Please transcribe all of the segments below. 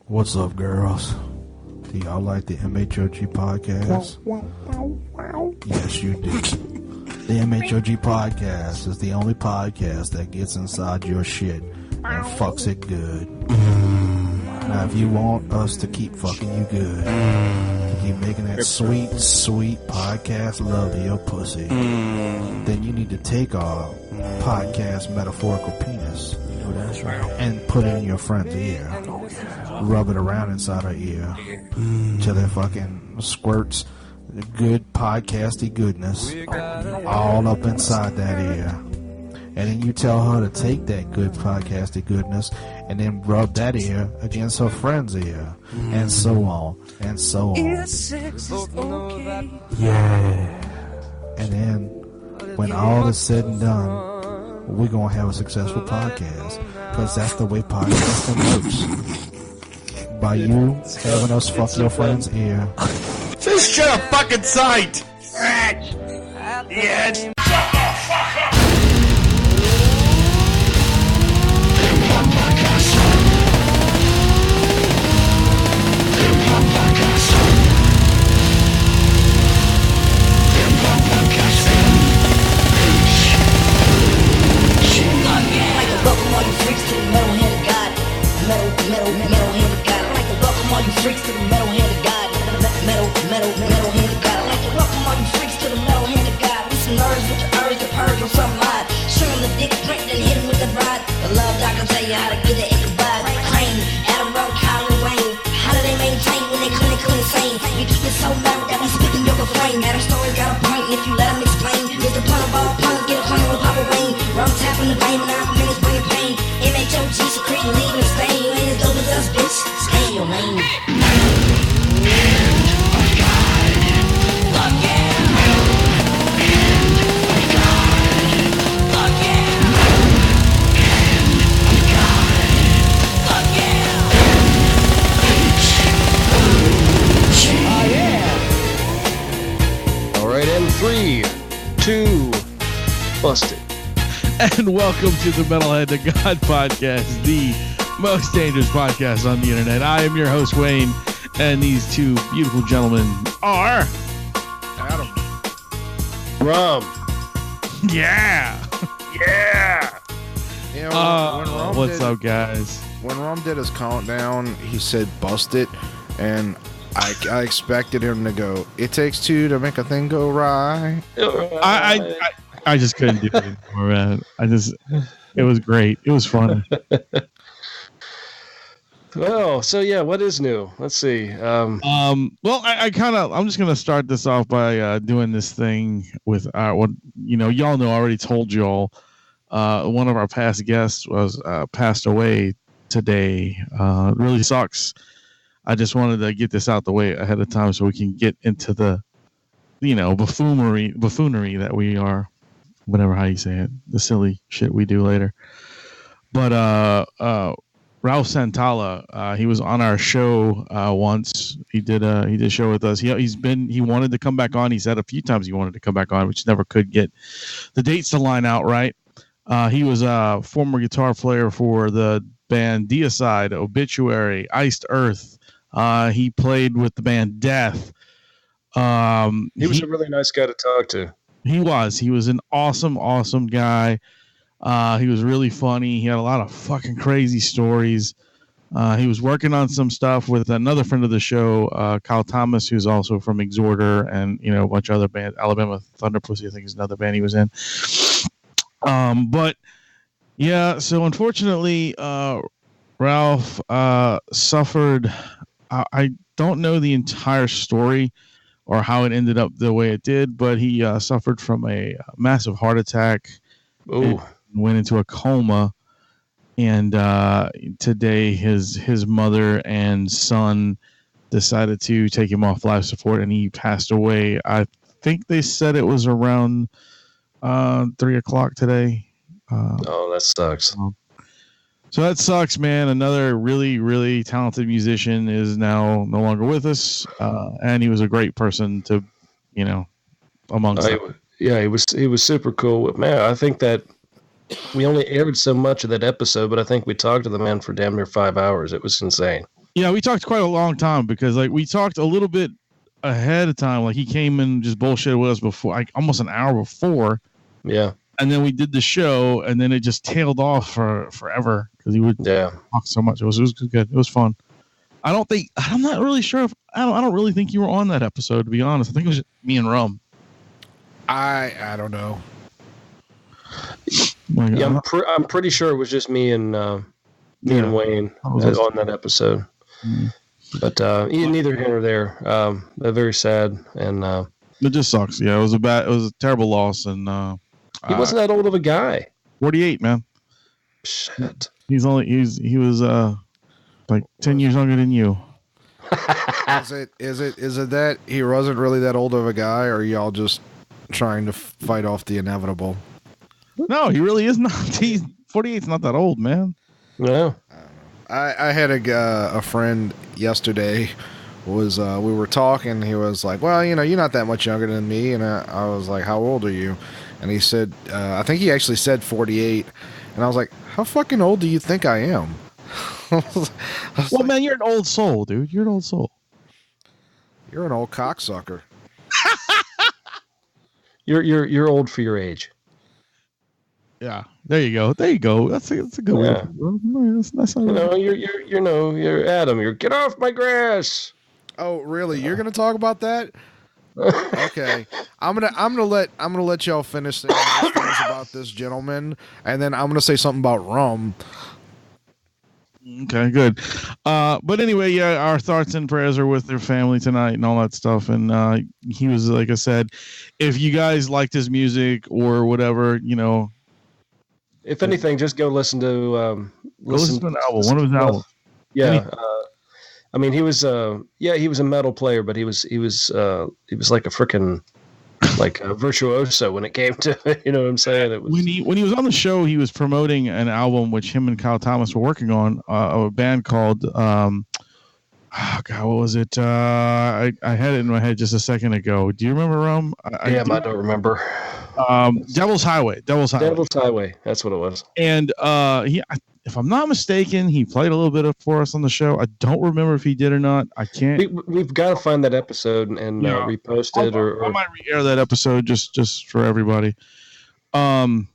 What's up, girls? Do y'all like the MHOG podcast? Yes, you do. The MHOG podcast is the only podcast that gets inside your shit and fucks it good. Now, if you want us to keep fucking you good, to keep making that sweet, sweet podcast love to your pussy, then you need to take our podcast metaphorical penis and put it in your friend's ear. Rub it around inside her ear till it fucking squirts good podcasty goodness all up inside that ear. And then you tell her to take that good podcasty goodness and then rub that ear against her friend's ear, and so on and so on. Yeah. And then when all is said and done, we're going to have a successful podcast, because that's the way podcasting works. By you having us fuck your friend's ear. Just shut a fucking sight! Yeah. Freaks to the metal-handed God. Metal-handed God. I'd like to welcome all you freaks to the metal-handed God. With some nerves with the urge to purge on some odd. Show him the dick print, then hit him with the rod. The love doctor tell you how to get it Ichabod. Crane, Adam, Ralph, Colin, Wayne. How do they maintain when they clinically insane? You keep it so mellow that we spitting your refrain. That a story's got a point if you let him explain. Here's the pun of all puns, get a pun on Papa Wayne. Rum tapping the vein, 9 minutes bringing pain. MHOG secreting, leaving a stain. You ain't as dope as us, bitch. Stay in your lane. Alright, and 3, 2, busted. And welcome to the Metalhead to God podcast, the most dangerous podcast on the internet. I am your host, Wayne, and these two beautiful gentlemen are Adam. Rum. Yeah. You know, when Rum What's up, guys? When Rum did his countdown, he said "bust it," and I expected him to go, "It takes two to make a thing go right." I just couldn't do it anymore, man. It was great. It was fun. Well, so yeah, what is new? Let's see. Well, I'm just gonna start this off by doing this thing with what y'all know. I already told y'all. One of our past guests was passed away today. It really sucks. I just wanted to get this out the way ahead of time so we can get into the, buffoonery that we are, whatever how you say it, the silly shit we do later. But Ralph Santana, he was on our show once. He did a show with us. He wanted to come back on. He said a few times he wanted to come back on, which never could get the dates to line out right. He was a former guitar player for the band Deicide, Obituary, Iced Earth. He played with the band Death. He was a really nice guy to talk to. He was an awesome guy. He was really funny. He had a lot of fucking crazy stories. He was working on some stuff with another friend of the show, Kyle Thomas, who's also from Exhorder and, a bunch of other bands. Alabama Thunder Pussy, I think, is another band he was in. But yeah, so unfortunately, Ralph suffered. I don't know the entire story or how it ended up the way it did, but he suffered from a massive heart attack. Oh, went into a coma, and today his mother and son decided to take him off life support, and he passed away. I think they said it was around 3:00 today. Oh, that sucks. So that sucks, man. Another really, really talented musician is now no longer with us, and he was a great person to, amongst them. Yeah, he was super cool. Man, I think that we only aired so much of that episode, but I think we talked to the man for damn near 5 hours. It was insane. Yeah, we talked quite a long time because like we talked a little bit ahead of time. Like he came in and just bullshitted with us before, like almost an hour before. Yeah. And then we did the show, and then it just tailed off for forever because he would talk so much. It was good. It was fun. I'm not really sure if I don't really think you were on that episode, to be honest. I think it was just me and Rum. I don't know. Yeah, I'm pretty sure it was just me and Wayne on that episode. Mm-hmm. But neither here nor there. Very sad, and it just sucks. Yeah, it was a terrible loss, and he wasn't that old of a guy. 48, man. Shit. He was like 10 years younger than you. Is it that he wasn't really that old of a guy, or are y'all just trying to fight off the inevitable? No, he really is not. 48's not that old, man. No. I had a friend yesterday. We were talking. He was like, "Well, you're not that much younger than me," and I was like, "How old are you?" And he said, "I think he actually said 48." And I was like, "How fucking old do you think I am?" Man, you're an old soul, dude. You're an old soul. You're an old cocksucker. You're old for your age. Yeah, there you go. That's a good one. That's you're Adam. Get off my grass. Oh, really? You're gonna talk about that? Okay, I'm gonna let y'all finish saying things about this gentleman, and then I'm gonna say something about Rum. Okay, good. But anyway, yeah, our thoughts and prayers are with their family tonight and all that stuff. And he was, like I said, if you guys liked his music or whatever, if anything, just go listen to an album, one of his albums. Yeah. I mean, he was a metal player, but he was like a freaking a virtuoso when it came to it. You know what I'm saying? It was, when he was on the show, he was promoting an album which him and Kyle Thomas were working on, a band called what was it? I had it in my head just a second ago. Do you remember, Rum? I don't remember. Devil's Highway. That's what it was. And if I'm not mistaken, he played a little bit for us on the show. I don't remember if he did or not. I can't. We've got to find that episode and repost it. I might re-air that episode just for everybody. But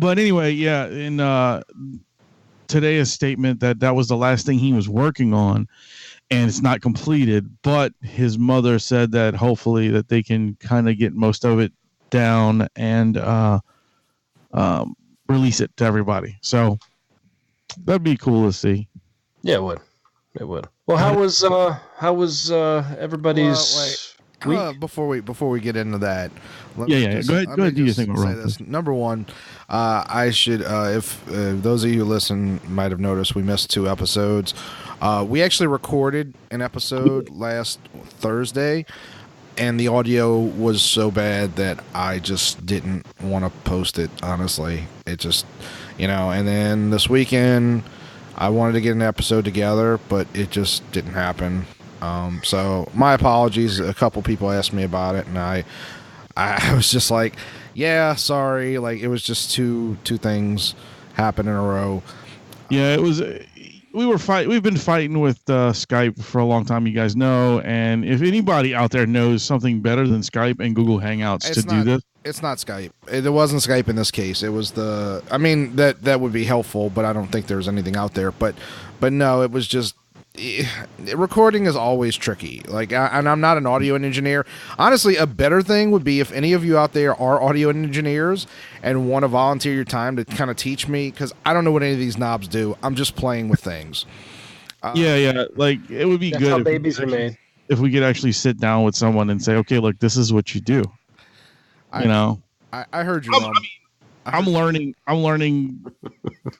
anyway, yeah. In today, a statement that was the last thing he was working on, and it's not completed. But his mother said that hopefully that they can kind of get most of it down and release it to everybody. So that'd be cool to see. Yeah, it would. Well, how was everybody's week? Before we get into that, go ahead. Do you think say this? Number one, I should if those of you who listen might have noticed we missed 2 episodes. We actually recorded an episode last Thursday, and the audio was so bad that I just didn't want to post it, honestly. It just, and then this weekend I wanted to get an episode together, but it just didn't happen. So my apologies. A couple people asked me about it, and I was just like, yeah, sorry. Like, it was just two things happen in a row. Yeah, it was. We've been fighting with Skype for a long time, you guys know. And if anybody out there knows something better than Skype and Google Hangouts do this, it's not Skype. It wasn't Skype in this case. It was that would be helpful, but I don't think there's anything out there. But no, it was just. Recording is always tricky. And I'm not an audio engineer. Honestly, a better thing would be if any of you out there are audio engineers and want to volunteer your time to kind of teach me, because I don't know what any of these knobs do. I'm just playing with things. Yeah. Like, it would be that's good. How babies are made. If we could actually sit down with someone and say, okay, look, this is what you do. I heard you. I'm learning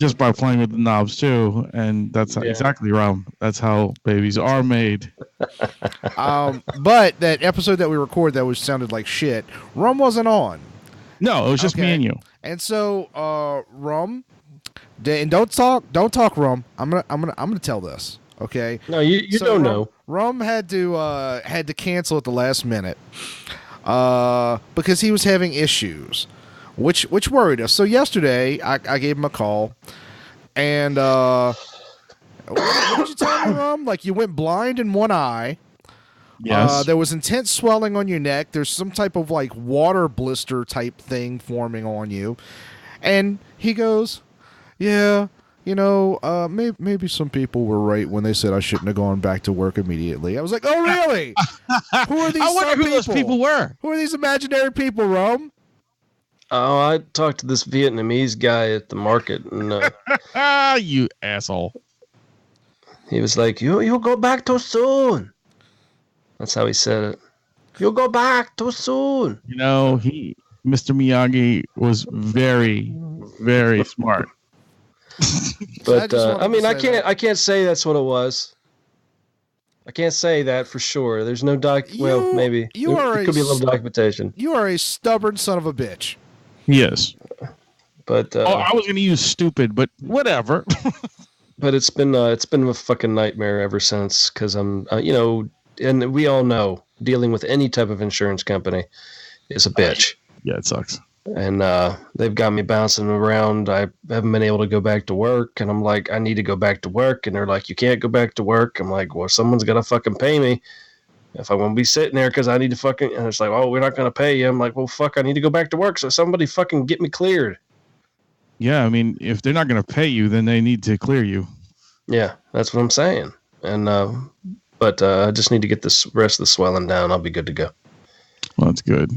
just by playing with the knobs too, and that's exactly Rum. That's how babies are made. But that episode that we recorded that sounded like shit, Rum wasn't on. No, it was just me and you. And so, Rum, and don't talk, Rum. I'm gonna tell this. Okay. No, you don't know. Rum had to cancel at the last minute, because he was having issues. Which worried us. So yesterday, I gave him a call, and What did you tell me, Rum? Like you went blind in one eye. Yes. There was intense swelling on your neck. There's some type of like water blister type thing forming on you. And he goes, yeah, maybe some people were right when they said I shouldn't have gone back to work immediately. I was like, oh, really? Who are these I wonder who those people were. Who are these imaginary people, Rome? Oh, I talked to this Vietnamese guy at the market, and you asshole. he was like, "You'll go back too soon." That's how he said it. You'll go back too soon. Mr. Miyagi was very, very smart. But I can't say that's what it was. I can't say that for sure. There's no maybe there could be a little documentation. You are a stubborn son of a bitch. Yes. But I was going to use stupid, but whatever. But it's been a fucking nightmare ever since, because I'm and we all know dealing with any type of insurance company is a bitch. Yeah, it sucks. And they've got me bouncing around. I haven't been able to go back to work, and I'm like, I need to go back to work, and they're like, you can't go back to work. I'm like, well, someone's got to fucking pay me if I want to be sitting there, because I need to fucking, and it's like, oh, we're not going to pay you. I'm like, well, fuck, I need to go back to work, so somebody fucking get me cleared. Yeah, I mean, if they're not going to pay you, then they need to clear you. Yeah, that's what I'm saying. And but I just need to get this rest of the swelling down. I'll be good to go. Well, that's good.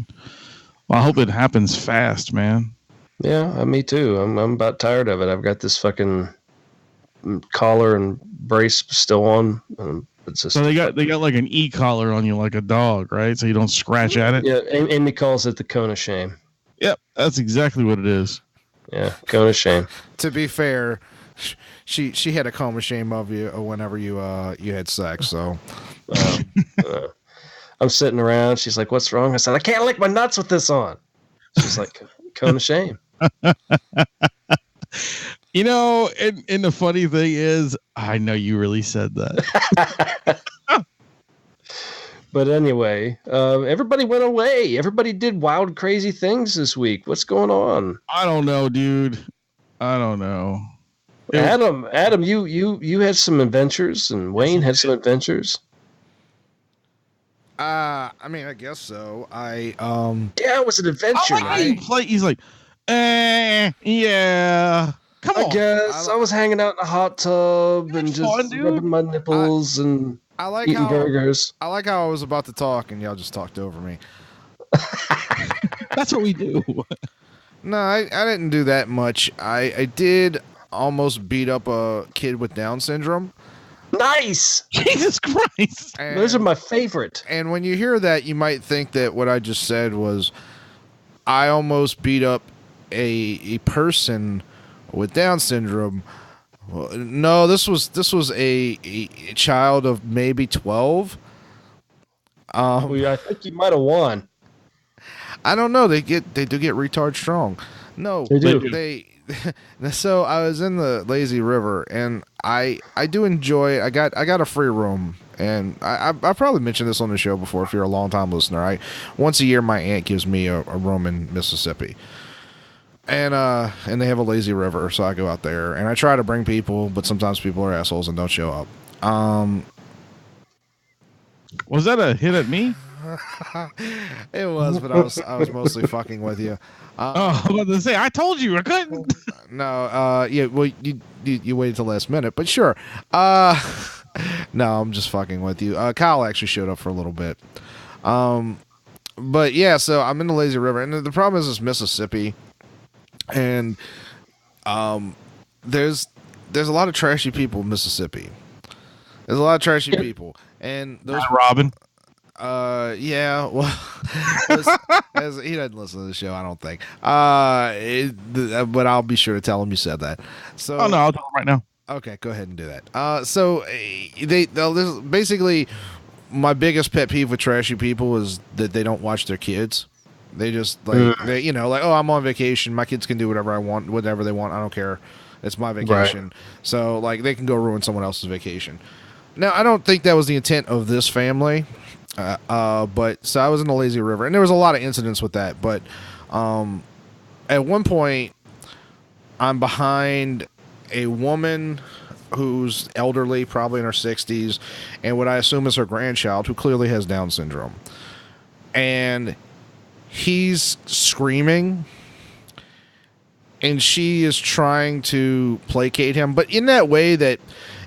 Well, I hope it happens fast, man. Yeah, me too. I'm about tired of it. I've got this fucking collar and brace still on. It's just, so they got like an e-collar on you, like a dog, right? So you don't scratch at it. Yeah, Amy calls it the cone of shame. Yep, that's exactly what it is. Yeah, cone of shame. To be fair, she had a cone of shame of you whenever you had sex. So I'm sitting around. She's like, "What's wrong?" I said, "I can't lick my nuts with this on." She's like, "Cone of shame." And the funny thing is, I know you really said that. But anyway, everybody went away. Everybody did wild, crazy things this week. What's going on? I don't know, dude. I don't know. Adam, you had some adventures, and Wayne had some adventures. I mean, I guess so. Yeah, it was an adventure. He's like, yeah. Come on. I guess I was hanging out in a hot tub and just rubbing my nipples and eating burgers. I like how I was about to talk and y'all just talked over me. That's what we do. No, I didn't do that much. I did almost beat up a kid with Down syndrome. Nice! Jesus Christ. Those are my favorite. And when you hear that, you might think that what I just said was I almost beat up a person with Down syndrome. Well, no, this was a child of maybe 12. I think you might have won. I don't know. They do get retard strong. No, they do. So I was in the lazy river, and I do enjoy it. I got a free room, and I probably mentioned this on the show before. If you're a long time listener, once a year my aunt gives me a room in Mississippi. And they have a lazy river, so I go out there and I try to bring people, but sometimes people are assholes and don't show up. Was that a hit at me? It was, but I was mostly fucking with you. I was about to say, I told you I couldn't. No, yeah, well, you waited till last minute, but sure. No, I'm just fucking with you. Kyle actually showed up for a little bit. But yeah, so I'm in the lazy river, and the problem is it's Mississippi. And there's a lot of trashy people in Mississippi. There's a lot of trashy people, and those Robin. Yeah. Well, he doesn't listen to the show, I don't think. But I'll be sure to tell him you said that. So. Oh no, I'll tell him right now. Okay, go ahead and do that. So there's basically my biggest pet peeve with trashy people is that they don't watch their kids. They just oh, I'm on vacation. My kids can do whatever I want, whatever they want. I don't care. It's my vacation. Right. So they can go ruin someone else's vacation. Now, I don't think that was the intent of this family. But so I was in the lazy river, and there was a lot of incidents with that. But at one point, I'm behind a woman who's elderly, probably in her 60s, and what I assume is her grandchild, who clearly has Down syndrome. And he's screaming, and she is trying to placate him, but in that way that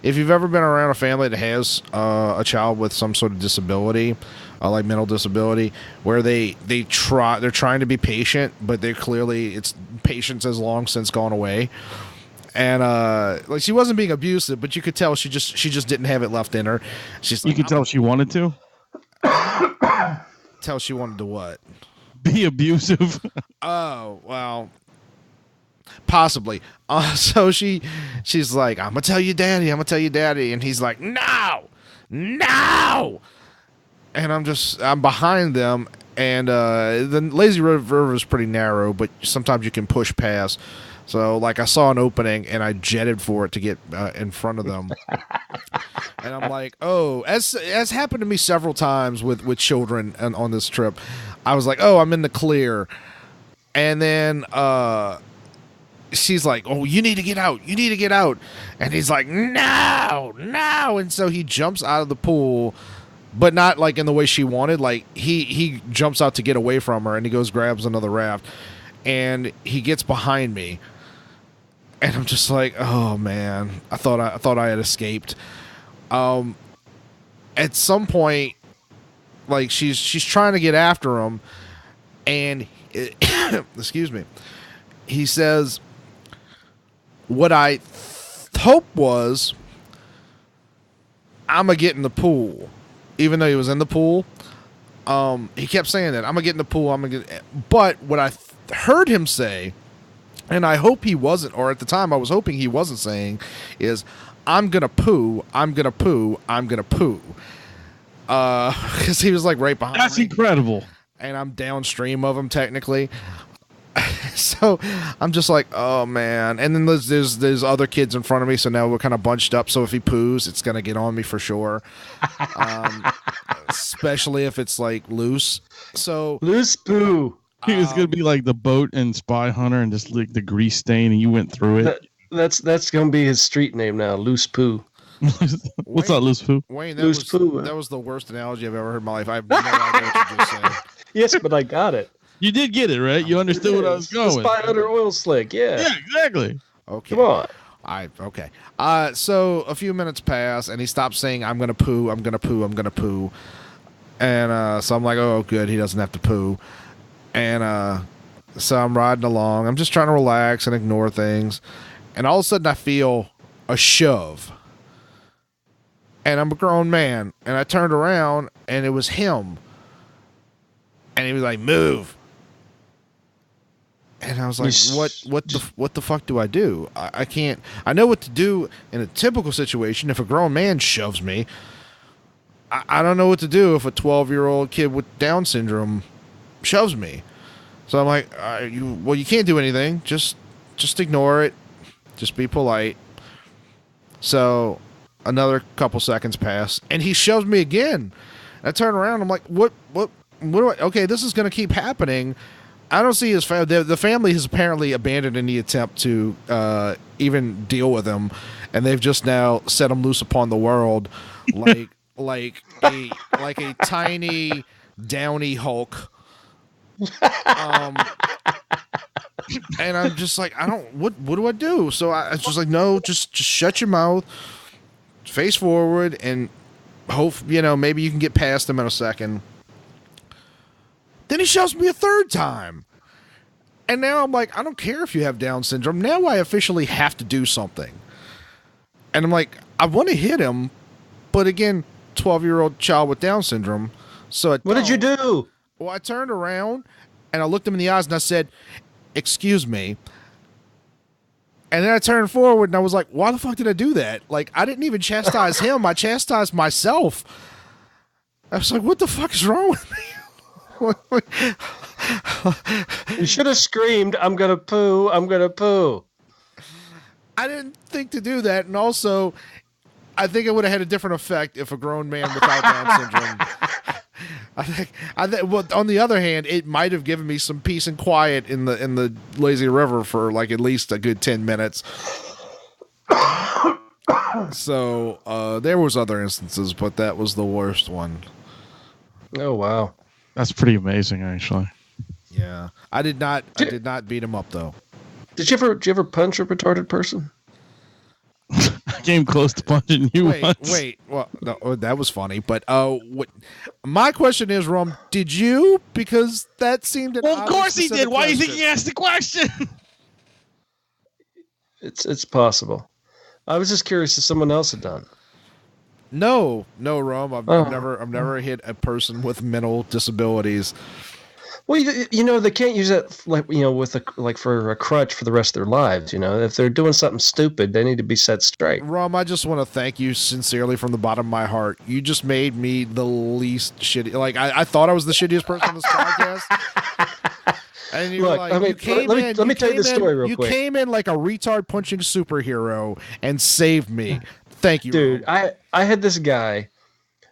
if you've ever been around a family that has a child with some sort of disability, like mental disability, where they're trying to be patient, but they're clearly, it's patience has long since gone away. And like, she wasn't being abusive, but you could tell she just didn't have it left in her. She's like, You could tell she wanted to tell she wanted to what? be abusive. Oh, well, possibly. So she's like, I'm gonna tell you daddy, and he's like, no. And I'm behind them, and the lazy river is pretty narrow, but sometimes you can push past. So, like, I saw an opening, and I jetted for it to get in front of them. And I'm like, oh, as happened to me several times with children on this trip, I was like, oh, I'm in the clear. And then she's like, oh, you need to get out. And he's like, no. And so he jumps out of the pool, but not like in the way she wanted. Like, he jumps out to get away from her, and he goes grabs another raft, and he gets behind me. And I'm just like, oh man, I thought I had escaped. At some point, like, she's trying to get after him, and excuse me, he says, what I hope was, I'm gonna get in the pool, even though he was in the pool. He kept saying that, I'm gonna get in the pool, but what I heard him say, and I hope he wasn't, or at the time I was hoping he wasn't saying, is, I'm gonna poo. Because he was like right behind me. That's incredible. And I'm downstream of him technically. So I'm just like, oh man. And then there's other kids in front of me, so now we're kind of bunched up. So if he poos, it's gonna get on me for sure. Especially if it's like loose. So Loose poo. He was gonna be like the boat and Spy Hunter, and just like the grease stain, and you went through it. That's gonna be his street name now, Loose Poo. What's up, Loose Poo? Wayne, Loose poo. That was the worst analogy I've ever heard in my life. I have no idea what you just said. Yes, but I got it. You did get it, right? You understood what I was going The with. Spy Hunter oil slick, yeah. Yeah, exactly. Okay. Come on. Okay. So a few minutes pass, and he stops saying, I'm gonna poo. And so I'm like, oh, good, he doesn't have to poo. And so I'm riding along. I'm just trying to relax and ignore things. And all of a sudden I feel a shove. And I'm a grown man. And I turned around, and it was him. And he was like, move. And I was like, what the fuck do I do? I can't. I know what to do in a typical situation if a grown man shoves me. I don't know what to do if a 12-year-old kid with Down syndrome shoves me. So I'm like, you can't do anything. Just ignore it. Just be polite. So another couple seconds pass, and he shoves me again. I turn around. I'm like, what do I? Okay, this is going to keep happening. I don't see his family. The family has apparently abandoned any attempt to even deal with him, and they've just now set him loose upon the world, like a tiny downy Hulk. And I'm just like, what do I do? So I was just like, no, just shut your mouth, face forward, and hope, maybe you can get past him in a second. Then he shoves me a third time. And now I'm like, I don't care if you have Down syndrome. Now I officially have to do something. And I'm like, I want to hit him, but again, 12-year-old child with Down syndrome. So What did you do? Well, I turned around and I looked him in the eyes and I said, excuse me. And then I turned forward and I was like, why the fuck did I do that? Like, I didn't even chastise him. I chastised myself. I was like, what the fuck is wrong with me? You should have screamed, I'm gonna poo. I didn't think to do that. And also, I think it would have had a different effect if a grown man without Down syndrome. I think. Well, on the other hand, it might have given me some peace and quiet in the lazy river for like at least a good 10 minutes. So there was other instances, but that was the worst one. Oh wow, That's pretty amazing, actually. Yeah, I did not beat him up though. Did you ever punch a retarded person? I came close to punching you once. Wait. Well, no, that was funny. But what? My question is, Rum, did you? Because that seemed. Well, of course he did. Why do you think he asked the question? It's possible. I was just curious if someone else had done. No, Rum. I've never hit a person with mental disabilities. Well, they can't use that for a crutch for the rest of their lives. If they're doing something stupid, they need to be set straight. Rum, I just want to thank you sincerely from the bottom of my heart. You just made me the least shitty. Like I thought I was the shittiest person on this podcast. And you Look, like, let me tell you the story real quick. You came in like a retard punching superhero and saved me. Thank you, dude. Rum. I had this guy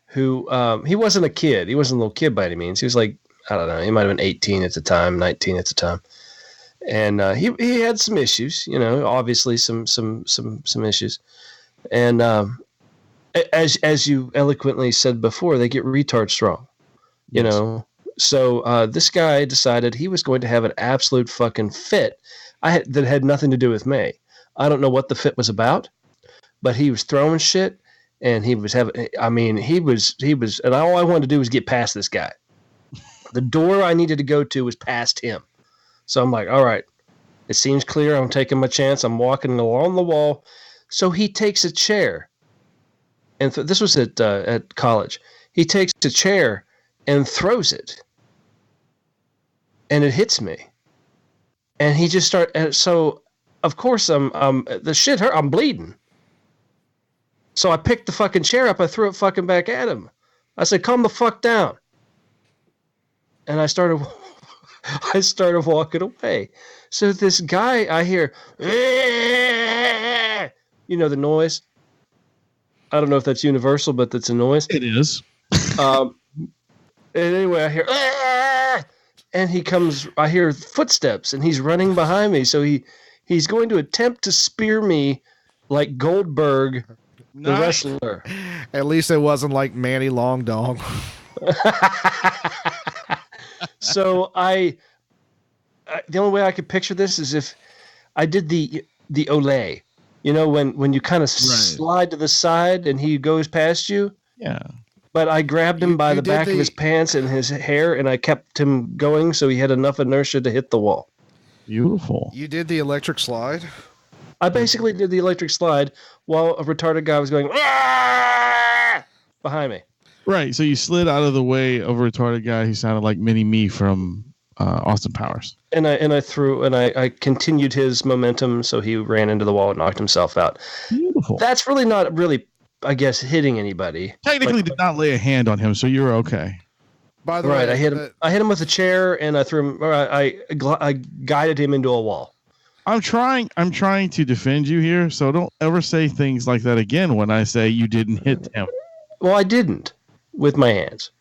who he wasn't a kid. He wasn't a little kid by any means. He was like, I don't know. He might have been 18 at the time, 19 at the time, and he had some issues. Obviously some issues. And as you eloquently said before, they get retard strong. Yes. So this guy decided he was going to have an absolute fucking fit. That had nothing to do with me. I don't know what the fit was about, but he was throwing shit, and he was having. I mean, he was, and all I wanted to do was get past this guy. The door I needed to go to was past him. So I'm like, all right, it seems clear. I'm taking my chance. I'm walking along the wall. So he takes a chair. And this was at college. He takes a chair and throws it. And it hits me. And he just started. So, of course, the shit hurt. I'm bleeding. So I picked the fucking chair up. I threw it fucking back at him. I said, calm the fuck down. And I started walking away. So this guy, I hear, the noise. I don't know if that's universal, but that's a noise. It is. And anyway, I hear, and he comes. I hear footsteps, and he's running behind me. So he's going to attempt to spear me like Goldberg, the wrestler. At least it wasn't like Manny Long Dong. So the only way I could picture this is if I did the Olay, when you kind of slide to the side and he goes past you. Yeah. But I grabbed him by the back of his pants and his hair, and I kept him going so he had enough inertia to hit the wall. Beautiful. You did the electric slide? I basically did the electric slide while a retarded guy was going behind me. Right, so you slid out of the way of a retarded guy who sounded like Mini-Me from Austin Powers. And I continued his momentum, so he ran into the wall and knocked himself out. Beautiful. That's really not really, I guess, hitting anybody. Technically did not lay a hand on him, so you're okay. By the way, I hit him with a chair, and I threw him. I guided him into a wall. I'm trying to defend you here, so don't ever say things like that again when I say you didn't hit him. Well, I didn't. With my hands.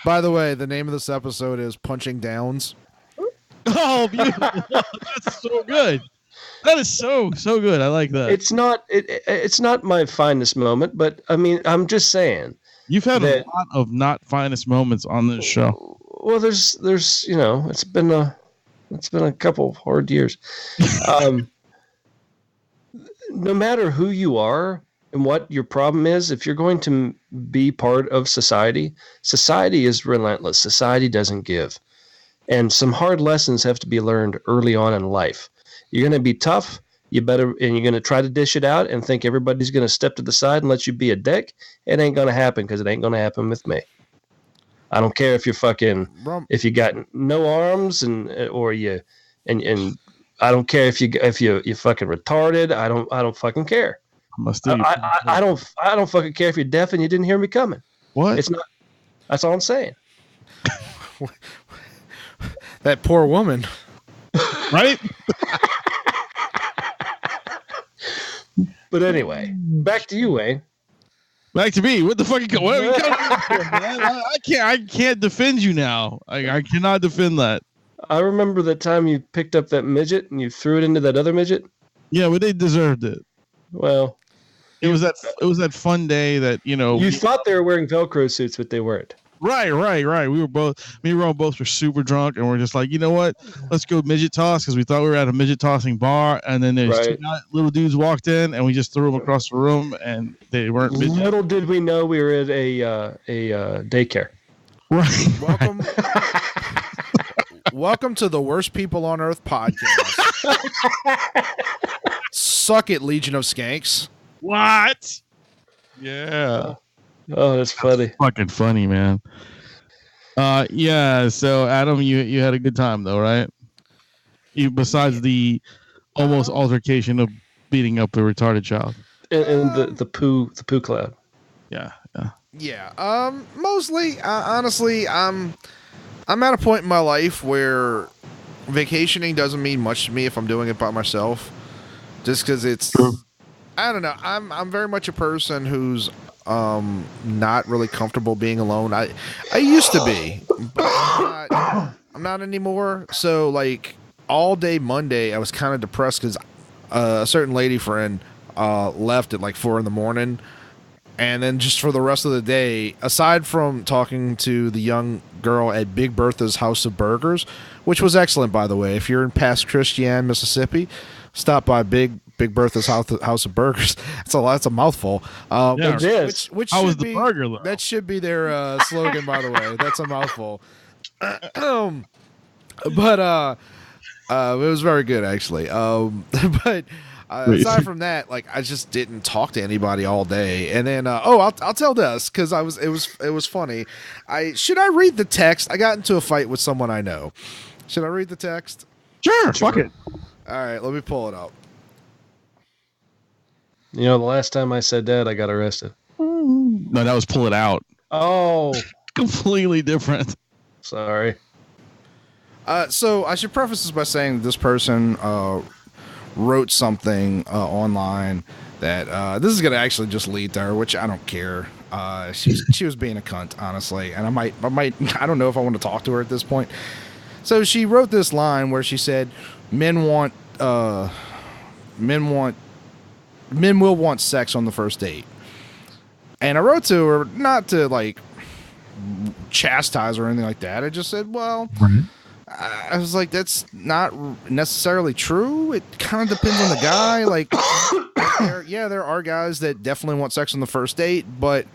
By the way, the name of this episode is Punching Downs. Oh, beautiful. That's so good. That is so good. I like that. It's not my finest moment, but I mean, I'm just saying. You've had a lot of not finest moments on this show. Well, there's it's been a couple of hard years. No matter who you are and what your problem is, if you're going to be part of society is relentless. Society doesn't give. And some hard lessons have to be learned early on in life. You're going to be tough, and you're going to try to dish it out and think everybody's going to step to the side and let you be a dick. It ain't going to happen, because it ain't going to happen with me. I don't care if you're if you got no arms and I don't care if you fucking retarded. I don't fucking care. I don't fucking care if you're deaf and you didn't hear me coming. What? It's not. That's all I'm saying. That poor woman. Right? But anyway, back to you, Wayne. Back to me. What the fuck? What are we man? I can't defend you now. I cannot defend that. I remember the time you picked up that midget and you threw it into that other midget. Yeah, but they deserved it. Well, it was that fun day that You thought they were wearing Velcro suits, but they weren't. Right. Me and Ron both were super drunk, and we're just like, you know what? Let's go midget toss, because we thought we were at a midget tossing bar, and then there's two little dudes walked in, and we just threw them across the room, and they weren't midgets. Little did we know we were at a daycare. Right. Welcome to the Worst People on Earth podcast. Suck it, Legion of Skanks. What? Yeah. Oh, that's funny. That's fucking funny, man. Yeah. So, Adam, you had a good time though, right? Besides the almost altercation of beating up a retarded child, and the poo cloud. Yeah. Mostly, honestly, I'm at a point in my life where vacationing doesn't mean much to me if I'm doing it by myself, just because it's. I don't know. I'm very much a person who's not really comfortable being alone. I used to be, but I'm not anymore. So like all day Monday, I was kind of depressed because a certain lady friend left at like 4 a.m. And then just for the rest of the day, aside from talking to the young girl at Big Bertha's House of Burgers, which was excellent, by the way. If you're in past Christian, Mississippi, stop by Big Bertha's House of Burgers. That's a mouthful. Yeah, it is. Which how was the burger, though? That should be their slogan, by the way. That's a mouthful. But it was very good, actually. But aside from that, like I just didn't talk to anybody all day. And then I'll tell this because it was funny. Should I read the text? I got into a fight with someone I know. Should I read the text? Sure. Fuck it. All right, let me pull it up. The last time I said that, I got arrested. No, that was pull it out. Oh, completely different. Sorry. So I should preface this by saying this person wrote something online that this is going to actually just lead to her, which I don't care. She was being a cunt, honestly, and I don't know if I want to talk to her at this point. So she wrote this line where she said, men will want sex on the first date. And I wrote to her not to like chastise or anything like that. I just said, well, I was like, that's not necessarily true. It kind of depends on the guy. Like, there are guys that definitely want sex on the first date, but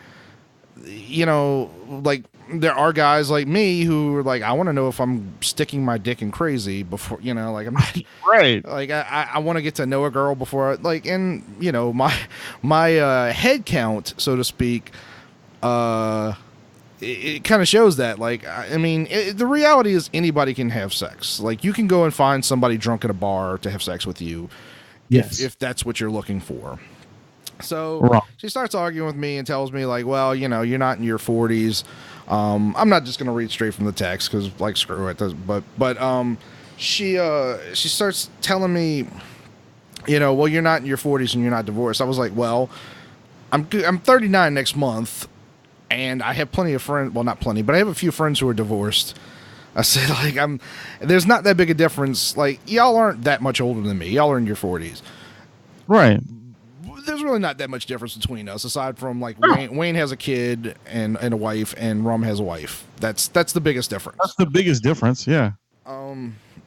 like there are guys like me who are like, I want to know if I'm sticking my dick in crazy before, like I'm not, right. Like I want to get to know a girl before and my head count, so to speak, it kind of shows that, like, I mean, the reality is anybody can have sex. Like, you can go and find somebody drunk at a bar to have sex with you, if that's what you're looking for. So she starts arguing with me and tells me, like, well, you're not in your 40s. I'm not just gonna read straight from the text because, like, screw it. But she starts telling me, well, you're not in your 40s and you're not divorced. I was like, well, I'm 39 next month. And I have plenty of friends. Well, not plenty, but I have a few friends who are divorced. I said, like, there's not that big a difference. Like, y'all aren't that much older than me. Y'all are in your 40s. Right. There's really not that much difference between us, aside from, like, Wayne has a kid and a wife, and Rum has a wife. That's the biggest difference. That's the biggest difference, yeah.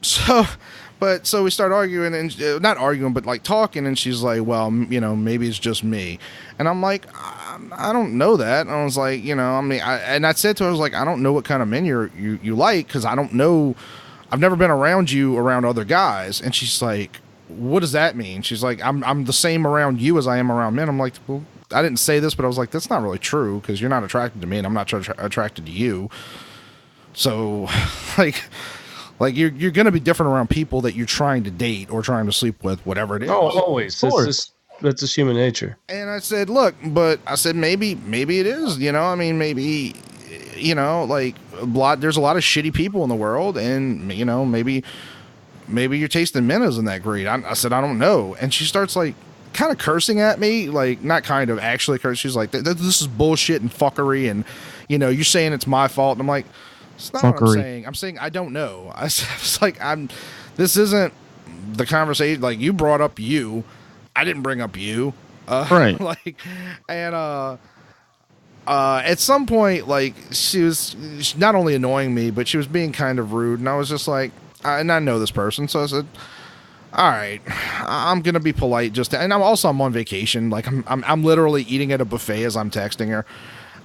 So we start arguing, and not arguing, but like talking, and she's like, well, maybe it's just me. And I'm like, I don't know that. And I was like, I said to her, I was like, I don't know what kind of men you like, because I don't know. I've never been around you around other guys. And she's like, what does that mean? She's like, I'm the same around you as I am around men. I'm like, well, I didn't say this, but I was like, that's not really true, because you're not attracted to me, and I'm not attracted to you. So, like you're going to be different around people that you're trying to date or trying to sleep with, whatever it is. Oh, always. That's just human nature. And I said, look, but I said, maybe it is, I mean, maybe, like there's a lot of shitty people in the world, and, maybe your taste in men isn't that great. I said, I don't know. And she starts like kind of cursing at me, like not kind of actually curse. She's like, this is bullshit and fuckery. And, you're saying it's my fault. And I'm like, it's not what I'm saying. I'm saying I don't know. I was like, this isn't the conversation. Like, you brought up you. I didn't bring up you. Right. Like, and at some point, like, she was not only annoying me, but she was being kind of rude, and I was just like, and I know this person, so I said, all right, I'm gonna be polite, and I'm on vacation, like I'm literally eating at a buffet as I'm texting her,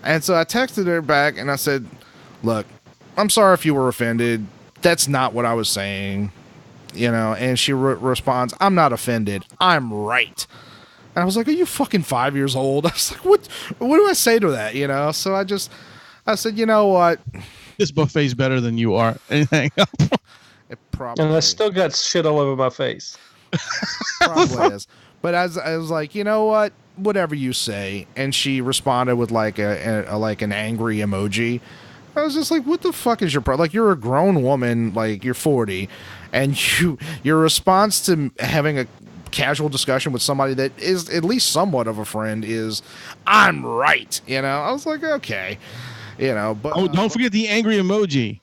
and so I texted her back, and I said, look, I'm sorry if you were offended. That's not what I was saying, and she responds, I'm not offended. I'm right. And I was like, are you fucking 5 years old? I was like, what do I say to that, So I said, you know what? This buffet's better than you are. Anything else? It probably And I still got shit all over my face. probably is. But I was like, you know what? Whatever you say. And she responded with like like an angry emoji. I was just like, what the fuck is your problem? Like, you're a grown woman, like you're 40, and your response to having a casual discussion with somebody that is at least somewhat of a friend is, I'm right. I was like, okay, but don't forget the angry emoji.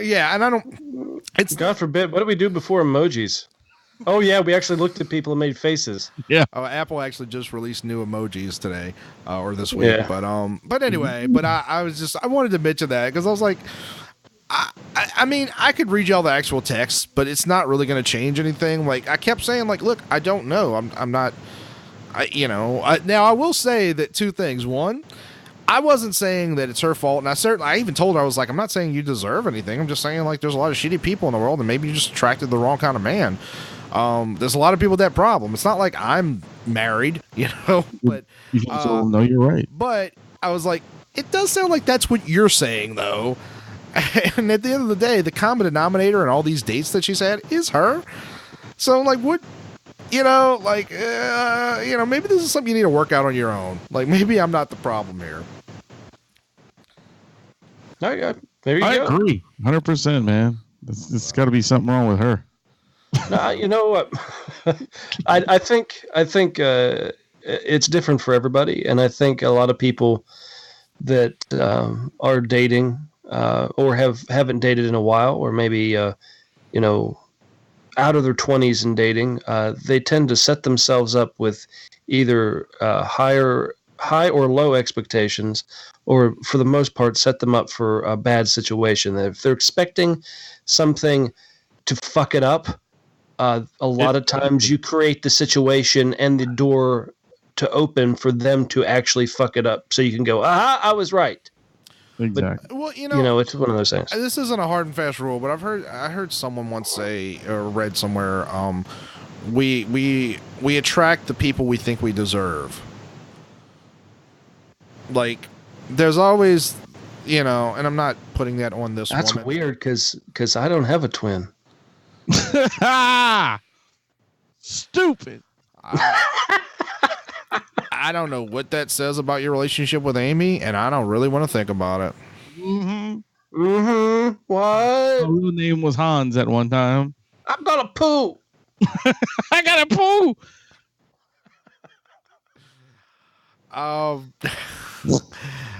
yeah, and I don't. It's God forbid. What do we do before emojis? Oh yeah, we actually looked at people and made faces. Yeah. Apple actually just released new emojis today or this week. Yeah. But anyway, I wanted to mention that because I was like, I mean, I could read y'all the actual text, but it's not really going to change anything. Like, I kept saying, like, look, I don't know. I'm not, now I will say that two things. One, I wasn't saying that it's her fault. And I even told her, I was like, I'm not saying you deserve anything. I'm just saying, like, there's a lot of shitty people in the world and maybe you just attracted the wrong kind of man. There's a lot of people with that problem. It's not like I'm married, but You also know you're right. But I was like, it does sound like that's what you're saying, though. And at the end of the day, the common denominator in all these dates that she's had is her. So, like, what, maybe this is something you need to work out on your own. Like, maybe I'm not the problem here. There you I go. agree. 100%, man. There's got to be something wrong with her. No, you know what? I think it's different for everybody, and I think a lot of people that are dating or haven't dated in a while, or maybe out of their 20s and dating, they tend to set themselves up with either high or low expectations, or for the most part set them up for a bad situation. If they're expecting something to fuck it up, a lot of times you create the situation and the door to open for them to actually fuck it up, so you can go, aha, I was right. Exactly. But, well, it's one of those things. This isn't a hard and fast rule, but I heard someone once say, or read somewhere, we attract the people we think we deserve. Like, there's always, and I'm not putting that on this That's woman. weird because I don't have a twin. Stupid. I don't know what that says about your relationship with Amy, and I don't really want to think about it. What? My real name was Hans at one time. I'm gonna poo. I got to poo.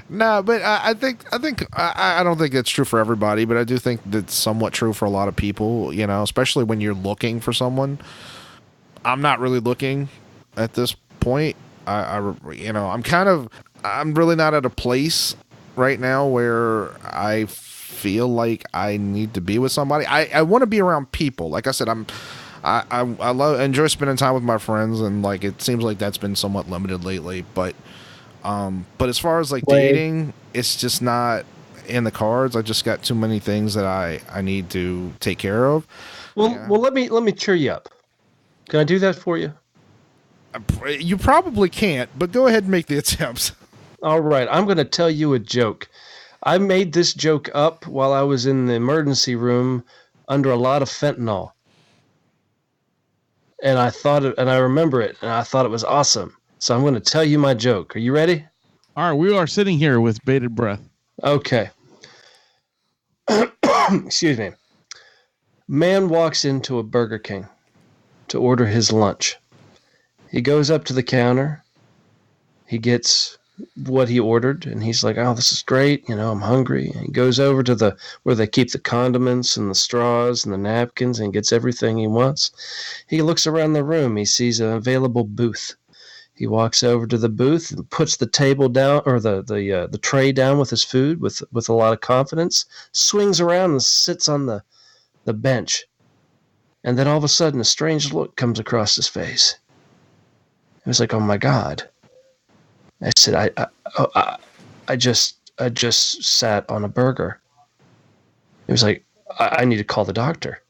No, but I think I don't think that's true for everybody, but I do think that's somewhat true for a lot of people, especially when you're looking for someone. I'm not really looking at this point. I'm really not at a place right now where I feel like I need to be with somebody. I want to be around people. Like I said, I enjoy spending time with my friends, and like it seems like that's been somewhat limited lately. But as far as like dating, it's just not in the cards. I just got too many things that I need to take care of. Well, let me cheer you up. Can I do that for you? You probably can't, but go ahead and make the attempts. All right, I'm going to tell you a joke. I made this joke up while I was in the emergency room under a lot of fentanyl. And I remember it, and I thought it was awesome. So I'm going to tell you my joke. Are you ready? All right, we are sitting here with bated breath. Okay. Excuse me. Man walks into a Burger King to order his lunch. He goes up to the counter. He gets what he ordered, and he's like, oh, this is great. I'm hungry. And he goes over to where they keep the condiments and the straws and the napkins, and gets everything he wants. He looks around the room. He sees an available booth. He walks over to the booth and puts the table down, or the tray down with his food with a lot of confidence, swings around and sits on the bench. And then all of a sudden, a strange look comes across his face. It was like, oh my God. I said, I just sat on a burger. It was like, I need to call the doctor.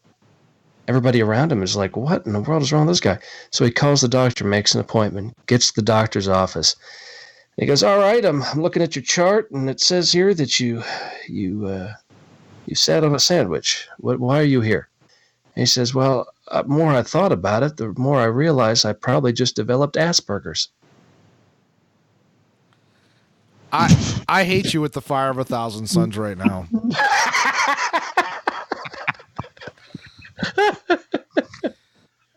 Everybody around him is like, what in the world is wrong with this guy? So he calls the doctor, makes an appointment, gets to the doctor's office. And he goes, all right, I'm looking at your chart, and it says here that you sat on a sandwich. Why are you here? And he says, well, the more I thought about it, the more I realized I probably just developed Asperger's. I hate you with the fire of 1,000 suns right now.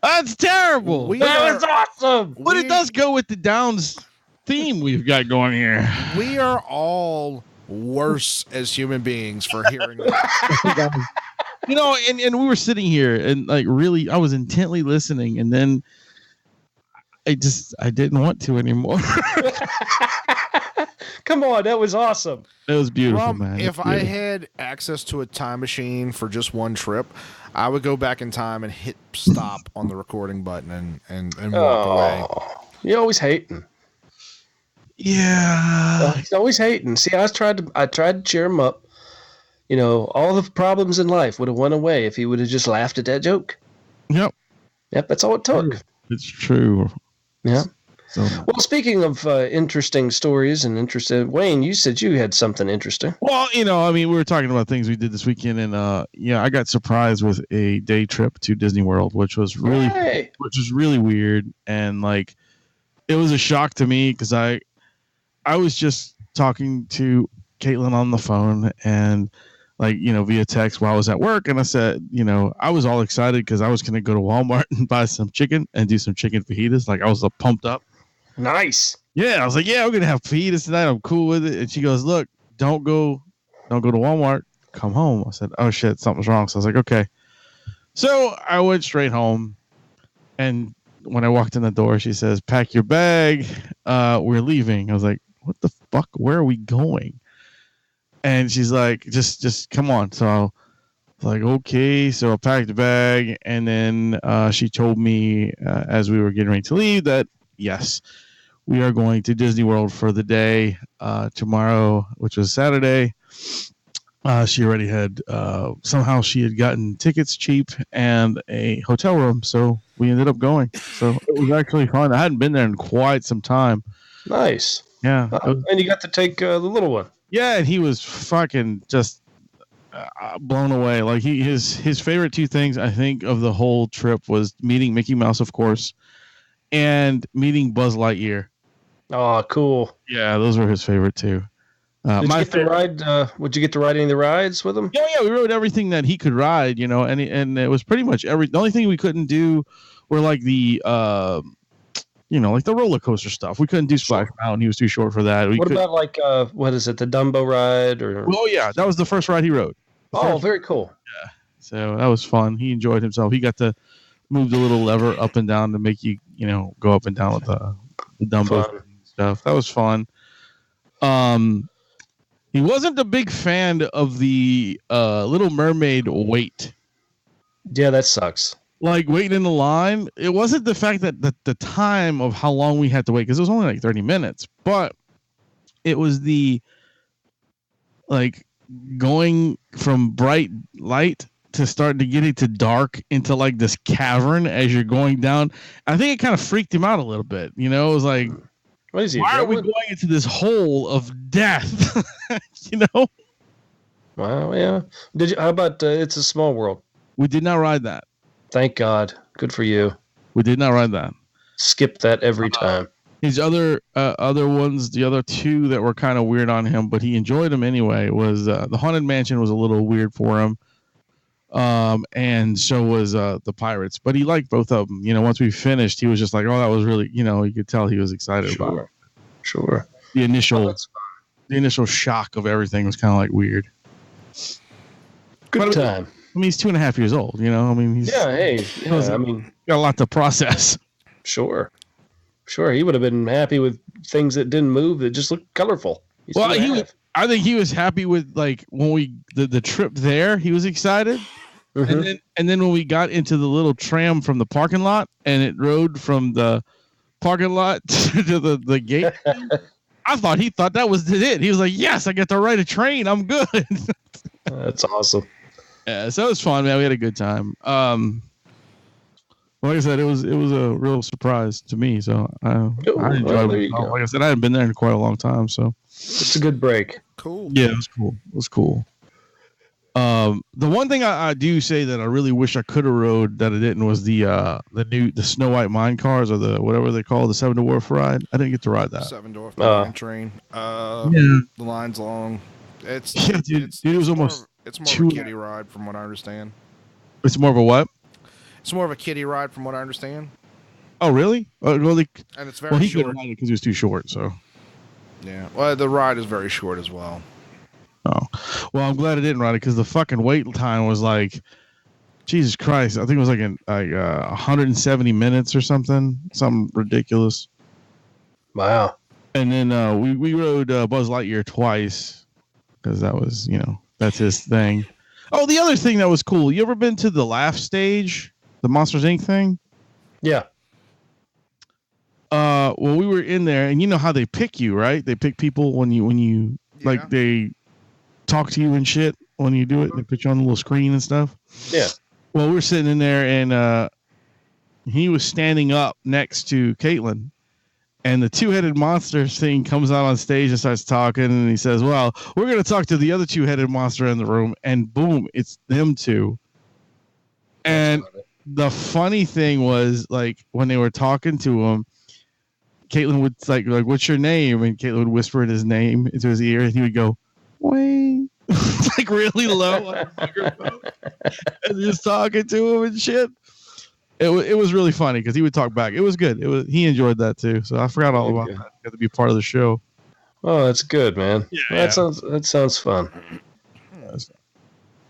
That's terrible. That was awesome. But it does go with the Downs theme we've got going here. We are all worse as human beings for hearing that. You know, and we were sitting here and like really, I was intently listening, and then I didn't want to anymore. Come on, that was awesome. It was beautiful, man. If I had access to a time machine for just one trip, I would go back in time and hit stop on the recording button and walk away. You're always hating. Yeah. He's always hating. See, I tried to cheer him up. You know, all the problems in life would have went away if he would have just laughed at that joke. Yep. Yep, that's all it took. It's true. Yeah. So. Well, speaking of interesting stories and interesting, Wayne, you said you had something interesting. Well, you know, I mean, we were talking about things we did this weekend, and I got surprised with a day trip to Disney World, which was really weird, and like, it was a shock to me because I was just talking to Caitlin on the phone and like, you know, via text while I was at work, and I said, you know, I was all excited because I was going to go to Walmart and buy some chicken and do some chicken fajitas. Like, I was pumped up. Nice. Yeah, I was like, yeah, we're gonna have fajitas tonight. I'm cool with it. And she goes, look, don't go to Walmart. Come home. I said, oh shit, something's wrong. So I was like, okay. So I went straight home, and when I walked in the door, she says, pack your bag. We're leaving. I was like, what the fuck? Where are we going? And she's like, just come on. So I was like, okay. So I packed the bag, and then she told me as we were getting ready to leave that yes, we are going to Disney World for the day tomorrow, which was Saturday. She already had somehow she had gotten tickets cheap and a hotel room, so we ended up going. So it was actually fun. I hadn't been there in quite some time. Nice. Yeah, and you got to take the little one. Yeah, and he was fucking just blown away. Like his favorite two things I think of the whole trip was meeting Mickey Mouse, of course, and meeting Buzz Lightyear. Oh, cool. Yeah, those were his favorite too. Did you get to ride? Would you get to ride any of the rides with him? Yeah, we rode everything that he could ride, you know, and it was pretty much the only thing we couldn't do were like the like the roller coaster stuff. We couldn't do Splash Mountain. He was too short for that. What about like what is it, the Dumbo ride? Or oh yeah, that was the first ride he rode. Very cool. Yeah, so that was fun. He enjoyed himself. He got to move the little lever up and down to make you go up and down with the Dumbo stuff. That was fun. He wasn't a big fan of the Little Mermaid wait. Yeah, that sucks. Like waiting in the line. It wasn't the fact that the time of how long we had to wait, because it was only like 30 minutes, but it was the like going from bright light to start to get it to dark into like this cavern as you're going down. I think it kind of freaked him out a little bit. You know, it was like, what is he? Why are we going into this hole of death? You know? Wow, yeah. How about It's a Small World? We did not ride that. Thank God. Good for you. We did not ride that. Skip that every time. His other ones, the other two that were kind of weird on him, but he enjoyed them anyway, was the Haunted Mansion was a little weird for him. And so was the Pirates, but he liked both of them. You know, once we finished, he was just like, "Oh, that was really," you could tell he was excited about it. Sure. The initial shock of everything was kind of like weird. Good time. I mean, he's 2.5 years old. You know, I mean, he's got a lot to process. Sure. Sure, he would have been happy with things that didn't move that just looked colorful. I think he was happy with like when we the trip there. He was excited, and then when we got into the little tram from the parking lot and it rode from the parking lot to the gate. I thought he thought that was it. He was like, "Yes, I get to ride a train. I'm good." That's awesome. Yeah, so it was fun, man. We had a good time. Like I said, it was a real surprise to me. So I enjoyed it. Like I said, I hadn't been there in quite a long time, so it's a good break. Cool. Yeah, it was cool. It was cool. The one thing I do say that I really wish I could have rode that I didn't was the Snow White mine cars or the whatever they call the 7 Dwarf ride. I didn't get to ride that. 7 Dwarf mine train. The line's long. It's it was almost. It's more of a kiddie ride, from what I understand. It's more of a what? It's more of a kiddie ride, from what I understand. Oh, really? And it's very he short. couldn't ride it because he was too short. So. Yeah. Well, the ride is very short as well. Oh, well, I'm glad I didn't ride it because the fucking wait time was like, Jesus Christ! I think it was like 170 minutes or something ridiculous. Wow. And then we rode Buzz Lightyear twice because that was that's his thing. Oh, the other thing that was cool. You ever been to the Laugh stage, the Monsters Inc. thing? Yeah. Well, we were in there, and you know how they pick you, right? They pick people when you like they talk to you and shit when you do it. They put you on the little screen and stuff. Yeah. Well, we're sitting in there, and he was standing up next to Caitlin, and the two-headed monster thing comes out on stage and starts talking, and he says, "Well, we're going to talk to the other two-headed monster in the room," and boom, it's them two. And the funny thing was, like, when they were talking to him, Caitlin would like, "What's your name?" And Caitlin would whisper his name into his ear, and he would go, "Wayne," like really low on the microphone, and just talking to him and shit. It was really funny because he would talk back. It was good. He enjoyed that too. So I forgot all about that. Got to be part of the show. Oh, that's good, man. Yeah, that sounds fun.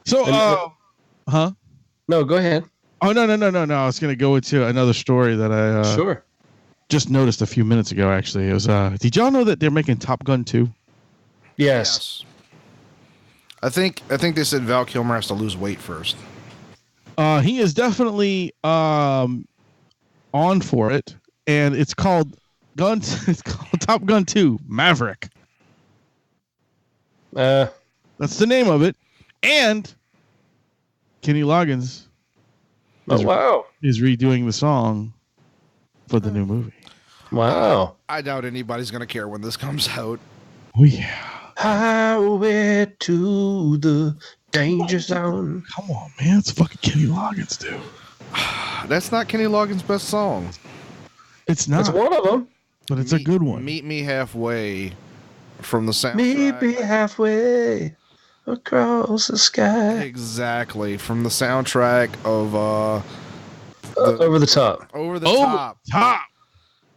So, huh? No, go ahead. Oh no! I was gonna go into another story that I sure just noticed a few minutes ago. Actually, it was. Did y'all know that they're making Top Gun 2? Yes. I think they said Val Kilmer has to lose weight first. He is definitely on for it, and it's called It's called Top Gun 2 Maverick. That's the name of it, and Kenny Loggins. Is redoing the song for the new movie. Wow! I doubt anybody's gonna care when this comes out. Oh yeah. Highway to the danger zone. Come on, man. It's fucking Kenny Loggins, dude. That's not Kenny Loggins' best song. It's not. It's one of them. But it's a good one. Meet Me Halfway from the soundtrack. Meet me halfway across the sky. Exactly. From the soundtrack of Over the Top. Over the Top. Top.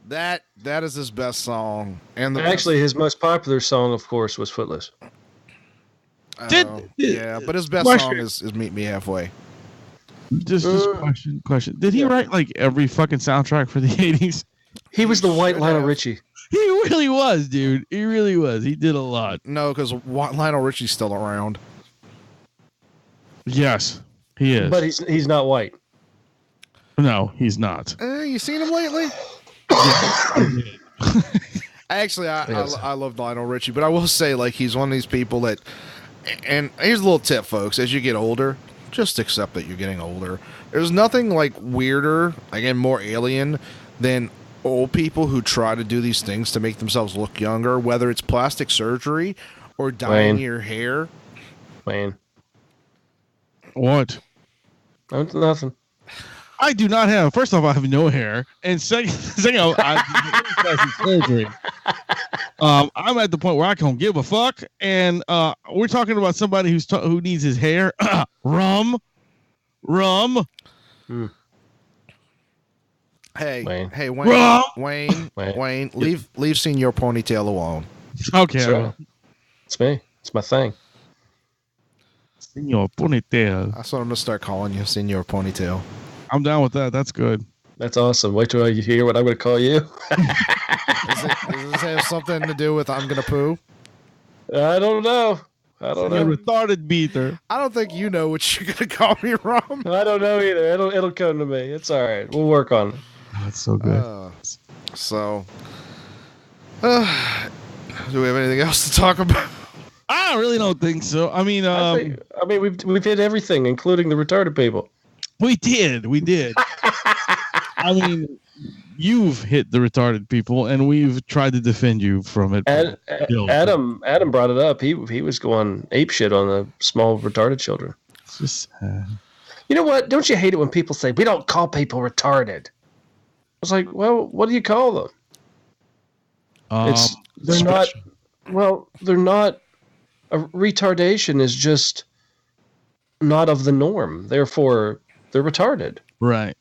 That is his best song. And actually his most popular song, of course, was Footloose. Yeah, but his best song is Meet Me Halfway. Just question. Did he write like every fucking soundtrack for the 80s? He was the white Lionel Richie. He really was, dude. He really was. He did a lot. No, because Lionel Richie's still around. Yes, he is. But he's not white. No, he's not. You seen him lately? Actually, I love Lionel Richie, but I will say, like, he's one of these people that, and here's a little tip, folks, as you get older, just accept that you're getting older. There's nothing, like, weirder, again, more alien, than old people who try to do these things to make themselves look younger, whether it's plastic surgery or dyeing your hair. Wayne. What? Nothing. I do not have. First off, I have no hair, and second, I surgery. I'm at the point where I don't give a fuck, and we're talking about somebody who needs his hair. Rum. Hey, Wayne. Wayne, leave Senior Ponytail alone. Okay, sure. It's me. It's my thing. Senior Ponytail. That's what I'm gonna start calling you, Senior Ponytail. I'm down with that. That's good. That's awesome. Wait till you hear what I'm going to call you. Does this have something to do with I'm gonna poo? I don't know. A retarded beater. I don't think you know what you're gonna call me, Rum. I don't know either. It'll come to me. It's all right. We'll work on it. That's so good. Do we have anything else to talk about? I really don't think so. I mean, we've hit everything, including the retarded people. We did. I mean, you've hit the retarded people, and we've tried to defend you from it. Adam brought it up. He was going ape shit on the small retarded children. It's just, you know what? Don't you hate it when people say we don't call people retarded? I was like, well, what do you call them? They're not. Well, they're not. A retardation is just not of the norm. Therefore, they're retarded. Right.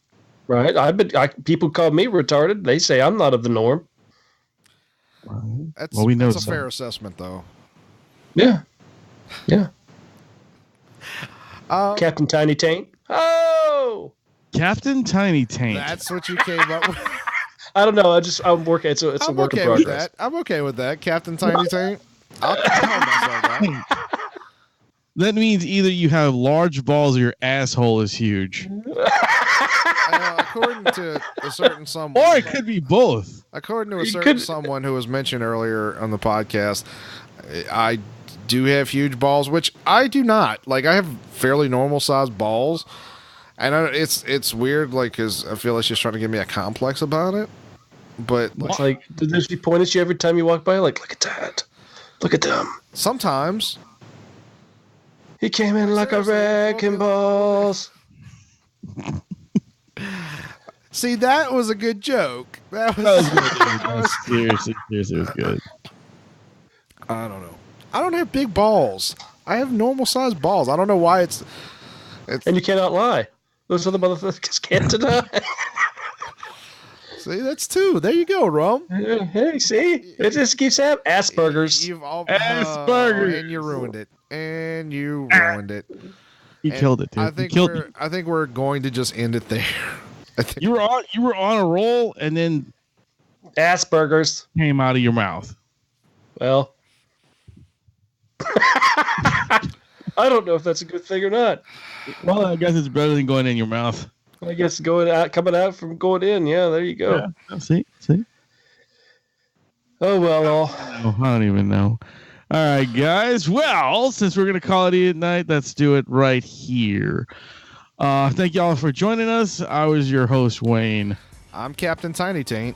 People call me retarded. They say I'm not of the norm. That's a fair assessment, though. Yeah. Captain Tiny Taint. Oh, Captain Tiny Taint. That's what you came up with. I don't know. I'm working. It's a work in progress. I'm okay with that. Captain Tiny Taint. I'll tell myself that. That means either you have large balls or your asshole is huge. According to a certain someone, or it could be both. According to a certain someone who was mentioned earlier on the podcast, I do have huge balls, which I do not. Like, I have fairly normal sized balls, and it's weird, like, because I feel like she's trying to give me a complex about it. But like, does she point at you every time you walk by? Like, look at that. Look at them. Sometimes. He came in like a wrecking balls. See, that was a good joke. That was good. Seriously, it was good. I don't know. I don't have big balls. I have normal sized balls. I don't know why it's and you cannot lie. Those other motherfuckers can't deny. See, that's two. There you go, Rum. Hey, see? It just keeps happening. Asperger's. Asperger's. And you ruined it. You killed it, dude. I think we're going to just end it there. You were on a roll, and then Asperger's came out of your mouth. Well, I don't know if that's a good thing or not. Well, I guess it's better than going in your mouth. I guess coming out from going in. Yeah, there you go. Yeah, see. Oh well. I don't even know. All right, guys. Well, since we're gonna call it at night, let's do it right here. Thank y'all for joining us. I was your host, Wayne. I'm Captain Tiny Taint.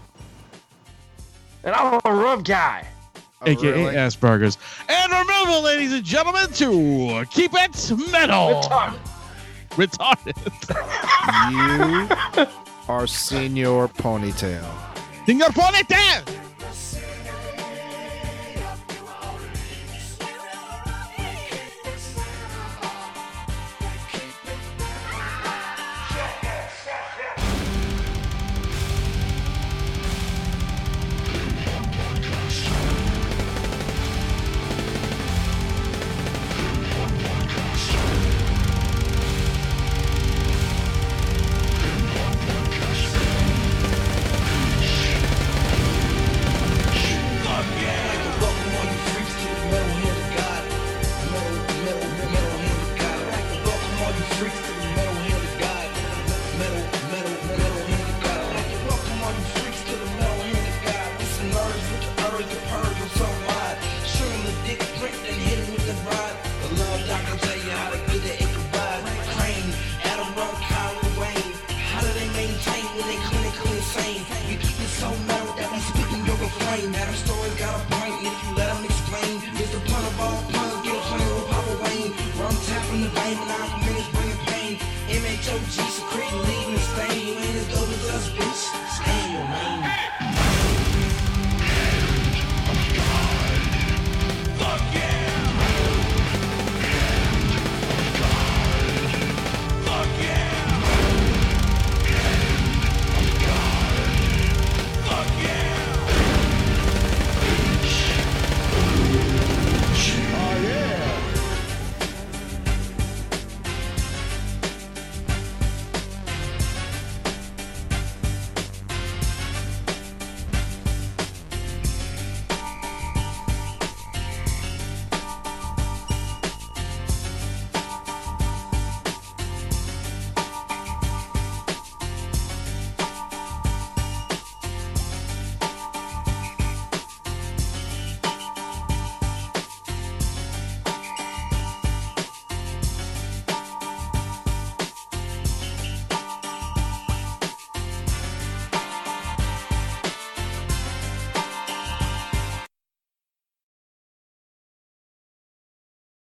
And I'm a Rum Guy. AKA really? Asperger's. And remember, ladies and gentlemen, to keep it metal. Retarded. You are Senor Ponytail. Senor Ponytail! Adam story got a point, and if you let him explain, it's the pun of all puns, get a plan with Papa Wayne. Rum tapping the vein, and I'm minutes bringing pain. MHOG secreting lead.